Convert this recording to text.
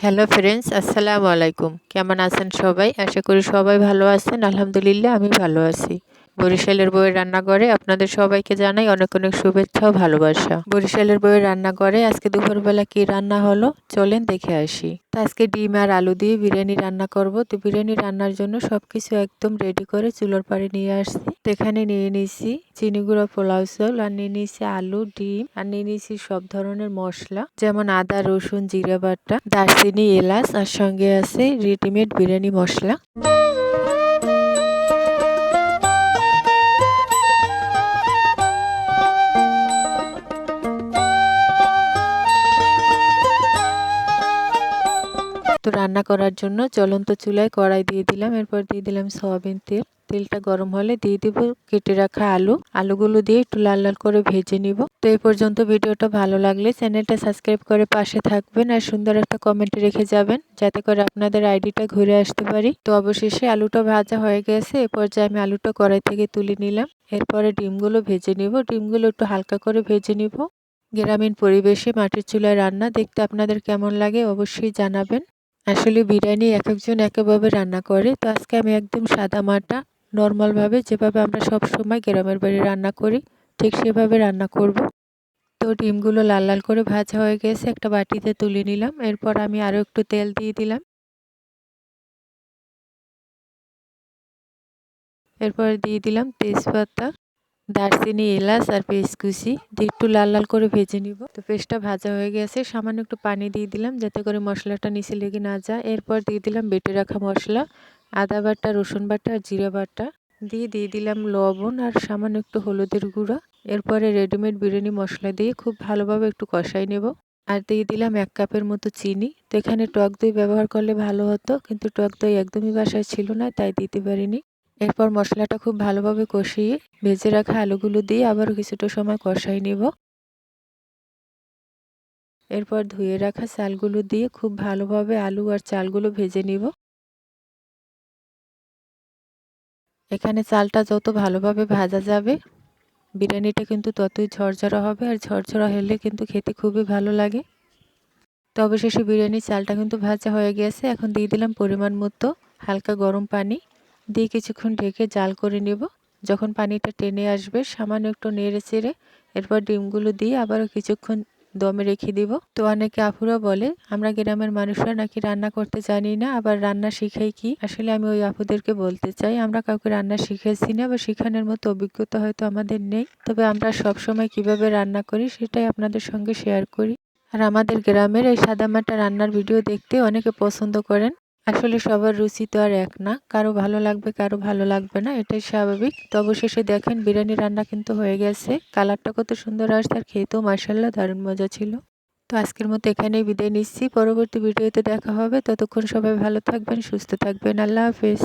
Hello friends, আসসালামু আলাইকুম। কেমন আছেন সবাই? আশা করি সবাই ভালো আছেন। আলহামদুলিল্লাহ আমি ভালো আছি। বরিশালের বউয়ের রান্নাঘরে আপনাদের সবাইকে জানাই অনেক অনেক শুভেচ্ছা ও ভালোবাসা। বরিশালের বউয়ের রান্নাঘরে আজকে দুপুরবেলা কি রান্না হলো চলেন দেখে আসি। তো আজকে ডিম আর আলু দিয়ে বিরিয়ানি রান্না করব। তো বিরিয়ানি রান্নার জন্য সবকিছু একদম রেডি করে চুলোর পাড়ে নিয়ে আসছি। তো এখানে নিয়ে নিয়েছি চিনি গুঁড়ো, পোলাও চাল, আর নিয়ে নিয়েছি আলু, ডিম, আর নিয়ে নিয়েছি সব ধরনের মশলা যেমন আদা, রসুন, জিরা বাটা, দারচিনি, এলাচ, আর সঙ্গে আছে রেডিমেড বিরিয়ানি মশলা। তো রান্না করার জন্য জ্বলন্ত চুলায় কড়াই দিয়ে দিলাম। এরপর দিয়ে দিলাম সয়াবিন তেল। তেলটা গরম হলে দিয়ে দিব কেটে রাখা আলুগুলো দিয়ে একটু লাল লাল করে ভেজে নিব। তো এই পর্যন্ত ভিডিওটা ভালো লাগলে চ্যানেলটা সাবস্ক্রাইব করে পাশে থাকবেন আর সুন্দর একটা কমেন্ট রেখে যাবেন যাতে করে আপনাদের আইডিটা ঘুরে আসতে পারি। তো অবশেষে আলুটা ভাজা হয়ে গেছে। এ পর্যায়ে আমি আলুটা কড়াই থেকে তুলে নিলাম। এরপরে ডিমগুলো ভেজে নিব। ডিমগুলো একটু হালকা করে ভেজে নিব। গ্রামীণ পরিবেশে মাটির চুলায় রান্না দেখতে আপনাদের কেমন লাগে অবশ্যই জানাবেন। আসলে বিরিয়ানি এক একজন একভাবে রান্না করে। তো আজকে আমি একদম সাদা মাটা নর্মালভাবে যেভাবে আমরা সব সময় গ্রামের বাড়ি রান্না করি ঠিক সেভাবে রান্না করব। তো ডিমগুলো লাল লাল করে ভাজা হয়ে গেছে, একটা বাটিতে তুলে নিলাম। এরপর আমি আরও একটু তেল দিয়ে দিলাম। এরপর দিয়ে দিলাম তেজপাতা, দারচিনি, এলাচ আর পেঁয়াজ কুচি দিয়ে একটু লাল লাল করে ভেজে নিব। তো পেস্টটা ভাজা হয়ে গেছে, সামান্য একটু পানি দিয়ে দিলাম যাতে করে মশলাটা নিচে লেগে না যায়। এরপর দিয়ে দিলাম বেটে রাখা মশলা, আদা বাটা, রসুন বাটা আর জিরা বাটা দিয়ে দিলাম লবণ আর সামান্য একটু হলুদের গুঁড়া। এরপরে রেডিমেড বিরিয়ানি মশলা দিয়ে খুব ভালোভাবে একটু কষাই নেব। আর দিয়ে দিলাম 1 কাপের মতো চিনি। তো এখানে টক দই ব্যবহার করলে ভালো হতো, কিন্তু টক দই একদমই বাসায় ছিল না তাই দিতে পারিনি। এরপর মশলাটা খুব ভালোভাবে কষিয়ে ভেজে রাখা আলুগুলো দিয়ে আবারও কিছুটা সময় কষাই নেব। এরপর ধুয়ে রাখা চালগুলো দিয়ে খুব ভালোভাবে আলু আর চালগুলো ভেজে নিব। এখানে চালটা যত ভালোভাবে ভাজা যাবে বিরিয়ানিটা কিন্তু ততই ঝরঝরা হবে, আর ঝরঝরা হলে কিন্তু খেতে খুবই ভালো লাগে। তো অবশেষে বিরিয়ানির চালটা কিন্তু ভাজা হয়ে গেছে। এখন দিয়ে দিলাম পরিমাণ মতো হালকা গরম পানি দিয়ে কিছুক্ষণ ঢেকে জাল করে নেব। যখন পানিটা টেনে আসবে সামান্য একটু নেড়ে চেড়ে এরপর ডিমগুলো দিয়ে আবারও কিছুক্ষণ দমে রেখে দিব। তো অনেকে আপুরা বলে আমরা গ্রামের মানুষরা নাকি রান্না করতে জানি না, আবার রান্না শিখাই কি। আসলে আমি ওই আপুদেরকে বলতে চাই আমরা কাউকে রান্না শিখাইছি না বা শেখানোর মতো অভিজ্ঞতা হয়তো আমাদের নেই, তবে আমরা সব সময় কিভাবে রান্না করি সেটাই আপনাদের সঙ্গে শেয়ার করি। আর আমাদের গ্রামের এই সাদামাটা রান্নার ভিডিও দেখতে অনেকে পছন্দ করেন। আসলে সবার রুচি তো আর এক না, কারো ভালো লাগবে কারো ভালো লাগবে না, এটাই স্বাভাবিক। তো অবশেষে দেখেন বিরিয়ানি রান্না কিন্তু হয়ে গেছে। কালারটা কত সুন্দর আসছে আর খেতেও মাশাআল্লাহ দারুণ মজা ছিল। তো আজকের মতো এখানেই বিদায় নিচ্ছি। পরবর্তী ভিডিওতে দেখা হবে। ততক্ষণ সবাই ভালো থাকবেন, সুস্থ থাকবেন। আল্লাহ হাফেজ।